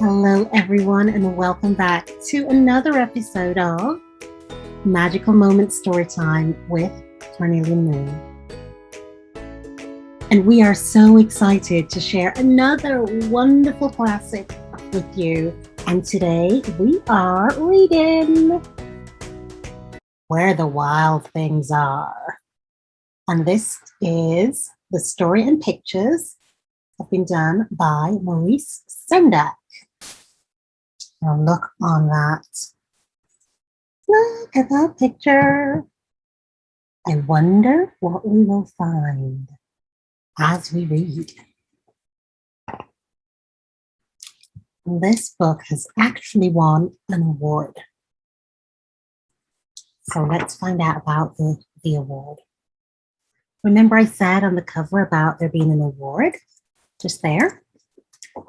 Hello, everyone, and welcome back to another episode of Magical Moment Storytime with Cornelia Moon. And we are so excited to share another wonderful classic with you. And today we are reading Where the Wild Things Are. And this is the story and pictures have been done by Maurice Sendak. Now look on that. Look at that picture. I wonder what we will find as we read. This book has actually won an award. So let's find out about the award. Remember I said on the cover about there being an award? Just there. It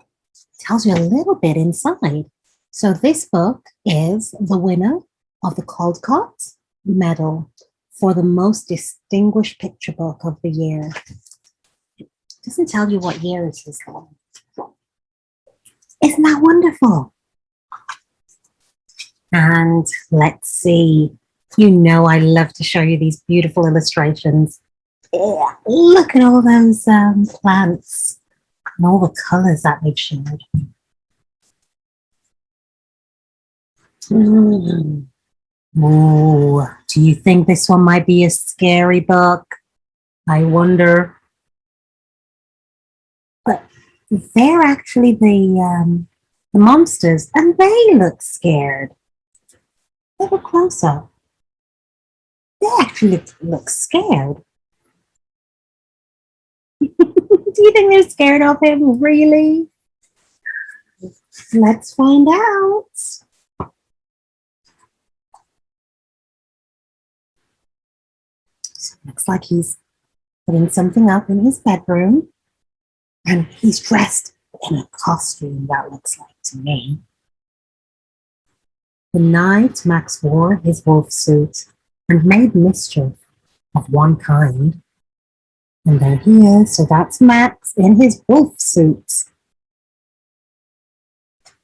tells you a little bit inside. So this book is the winner of the Caldecott Medal for the most distinguished picture book of the year. It doesn't tell you what year it is though. Isn't that wonderful? And let's see. You know I love to show you these beautiful illustrations. Yeah, look at all those plants and all the colors that they've showed. Oh, do you think this one might be a scary book? I wonder. But they're actually the monsters, and they look scared. They look close up. They actually look scared. Do you think they're scared of him, really? Let's find out. So it looks like he's putting something up in his bedroom, and he's dressed in a costume, that looks like to me. The night Max wore his wolf suit and made mischief of one kind. And there he is, so that's Max in his wolf suit.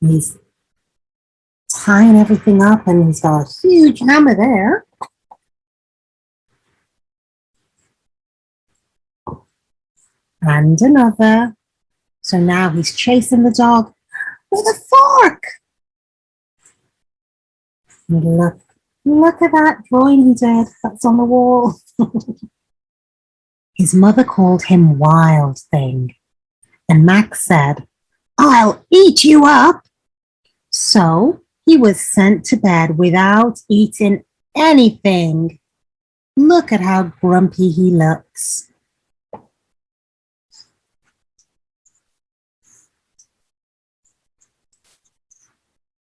He's tying everything up and he's got a huge hammer there. And another. So now he's chasing the dog with a fork. And look at that drawing he did. That's on the wall. His mother called him Wild Thing. And Max said, "I'll eat you up." So he was sent to bed without eating anything. Look at how grumpy he looks.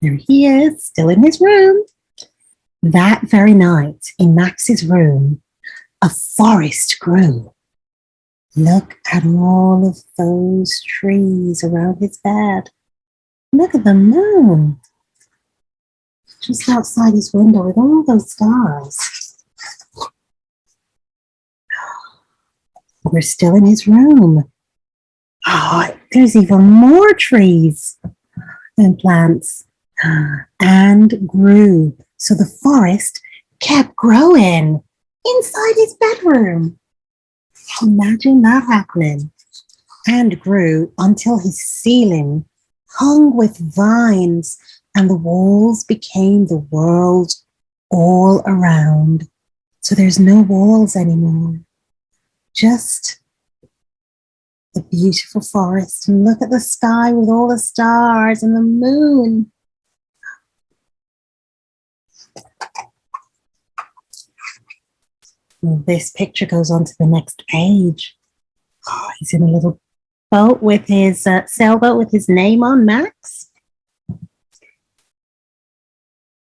There he is, still in his room. That very night, in Max's room, a forest grew. Look at all of those trees around his bed. Look at the moon. Just outside his window with all those stars. We're still in his room. Oh, there's even more trees and plants. And grew. So the forest kept growing inside his bedroom. Imagine that happening. And grew until his ceiling hung with vines and the walls became the world all around. So there's no walls anymore. Just the beautiful forest. And look at the sky with all the stars and the moon. This picture goes on to the next page. Oh, he's in a little boat with his sailboat with his name on, Max.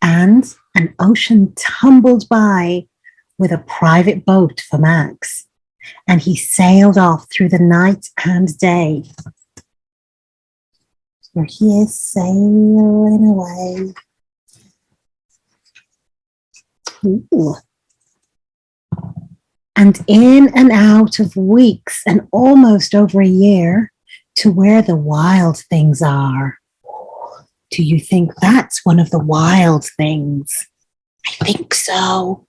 And an ocean tumbled by with a private boat for Max. And he sailed off through the night and day. Here he is sailing away. Ooh. And in and out of weeks and almost over a year to where the wild things are. Do you think that's one of the wild things? I think so.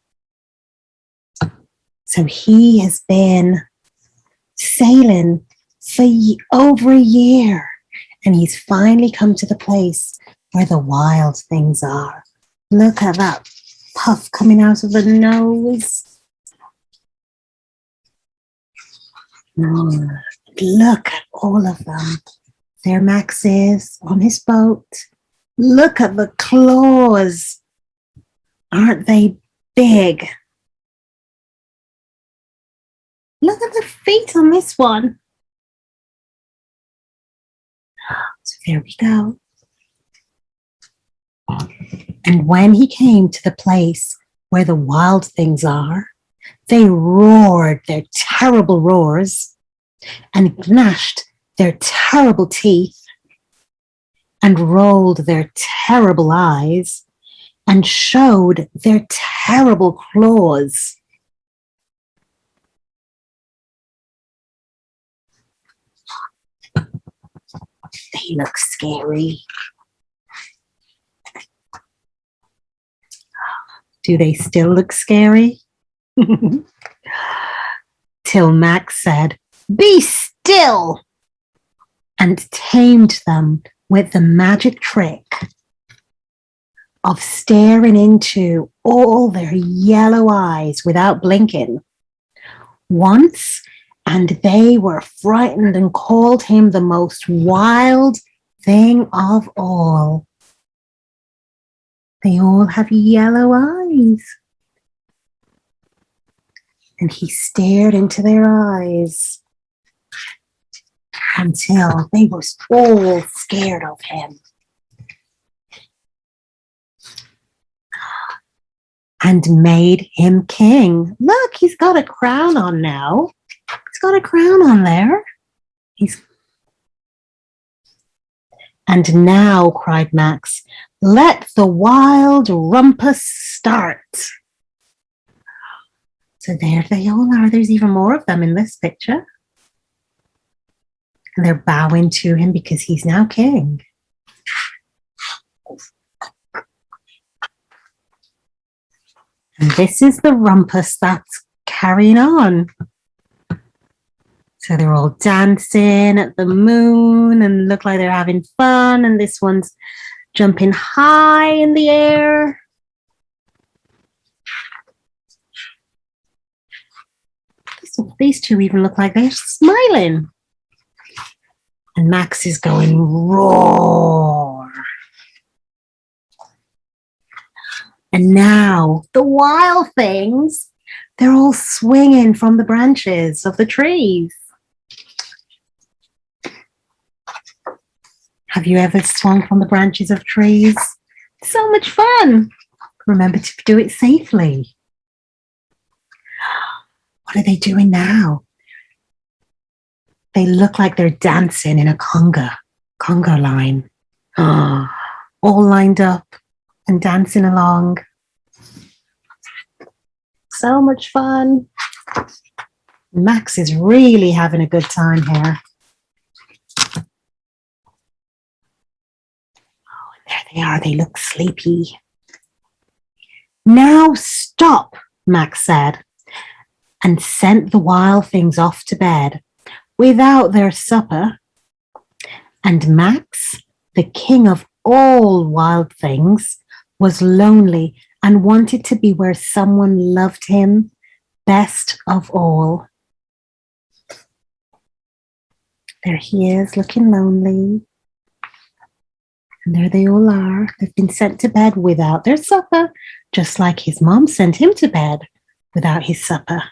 So he has been sailing for over a year, and he's finally come to the place where the wild things are. Look at that puff coming out of the nose. Look at all of them. There Max is on his boat. Look at the claws. Aren't they big? Look at the feet on this one. So there we go. And when he came to the place where the wild things are, they roared their terrible roars and gnashed their terrible teeth and rolled their terrible eyes and showed their terrible claws. They look scary. Do they still look scary? Till Max said, "Be still," and tamed them with the magic trick of staring into all their yellow eyes without blinking. Once, and they were frightened and called him the most wild thing of all. They all have yellow eyes. And he stared into their eyes until they were all scared of him. And made him king. Look, he's got a crown on now. He's got a crown on there. And now, cried Max, let the wild rumpus start. So there they all are. There's even more of them in this picture. And they're bowing to him because he's now king. And this is the rumpus that's carrying on. So they're all dancing at the moon and look like they're having fun. And this one's jumping high in the air. These two even look like they're smiling. And Max is going roar. And now the wild things, they're all swinging from the branches of the trees. Have you ever swung from the branches of trees? So much fun. Remember to do it safely. What are they doing now? They look like they're dancing in a conga line. All lined up and dancing along. So much fun. Max is really having a good time here. Oh, there they are. They look sleepy. Now stop, Max said, and sent the wild things off to bed without their supper. And Max, the king of all wild things, was lonely and wanted to be where someone loved him best of all. There he is, looking lonely. And there they all are. They've been sent to bed without their supper, just like his mom sent him to bed without his supper.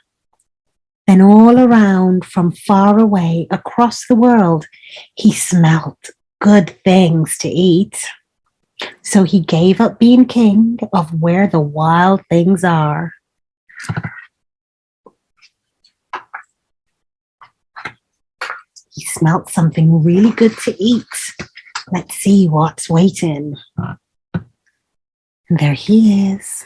Then all around, from far away, across the world, he smelt good things to eat. So he gave up being king of where the wild things are. He smelt something really good to eat. Let's see what's waiting. And there he is.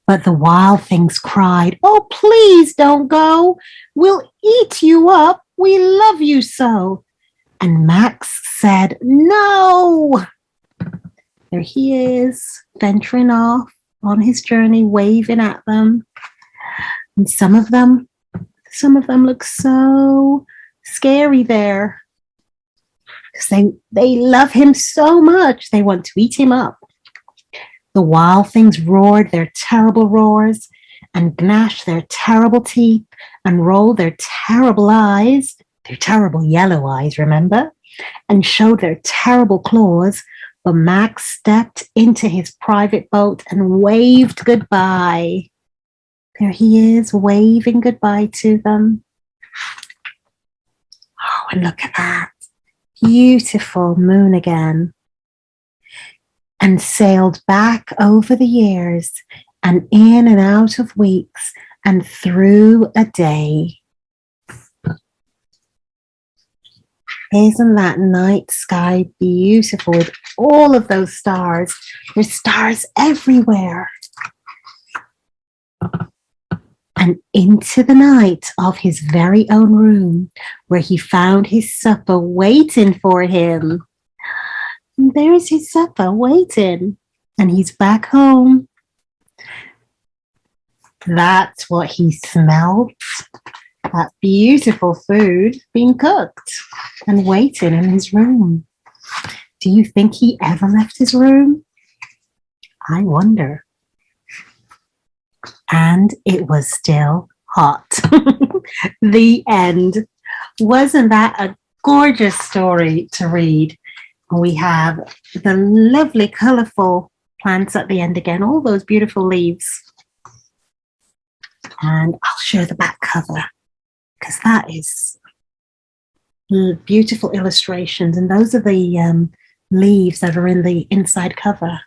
But the wild things cried, "Oh, please don't go. We'll eat you up. We love you so." And Max said, "No!" There he is, venturing off on his journey, waving at them. And some of them look so scary there, because they love him so much. They want to eat him up. The wild things roared their terrible roars and gnashed their terrible teeth and rolled their terrible eyes, their terrible yellow eyes, remember, and showed their terrible claws. But Max stepped into his private boat and waved goodbye. There he is, waving goodbye to them. Oh, and look at that. Beautiful moon again. And sailed back over the years and in and out of weeks and through a day. Isn't that night sky beautiful with all of those stars? There's stars everywhere. And into the night of his very own room, where he found his supper waiting for him. And there's his supper waiting, and he's back home. That's what he smelled. That beautiful food being cooked and waiting in his room. Do you think he ever left his room? I wonder. And it was still hot. The end. Wasn't that a gorgeous story to read? We have the lovely, colourful plants at the end again, all those beautiful leaves. And I'll show the back cover, because that is beautiful illustrations. And those are the leaves that are in the inside cover.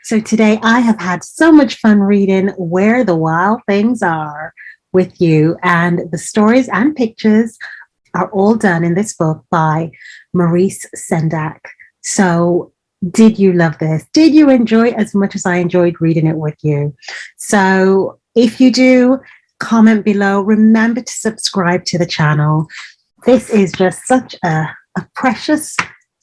So today I have had so much fun reading Where the Wild Things Are with you. And the stories and pictures are all done in this book by Maurice Sendak. So did you love this? Did you enjoy it as much as I enjoyed reading it with you? So if you do, comment below. Remember to subscribe to the channel. This is just such a precious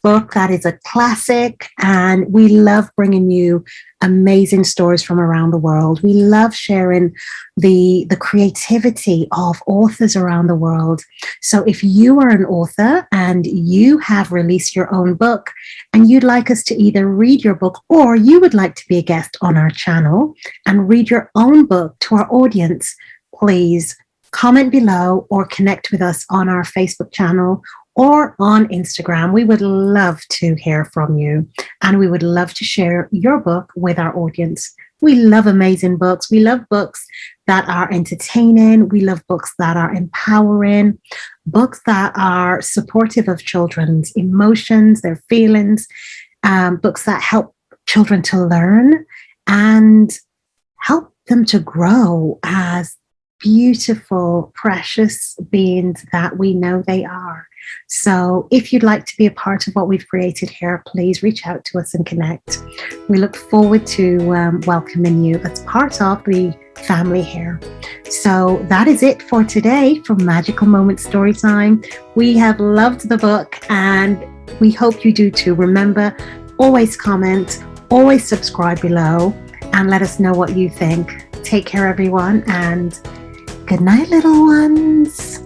book that is a classic, and we love bringing you amazing stories from around the world. We love sharing the creativity of authors around the world. So if you are an author and you have released your own book and you'd like us to either read your book, or you would like to be a guest on our channel and read your own book to our audience, please comment below or connect with us on our Facebook channel or on Instagram. We would love to hear from you, and we would love to share your book with our audience. We love amazing books. We love books that are entertaining. We love books that are empowering, books that are supportive of children's emotions, their feelings, books that help children to learn and help them to grow as beautiful, precious beings that we know they are. So if you'd like to be a part of what we've created here, please reach out to us and connect. We look forward to welcoming you as part of the family here. So that is it for today from Magical Moment Storytime. We have loved the book, and we hope you do too. Remember, always comment, always subscribe below, and let us know what you think. Take care, everyone, and good night, little ones.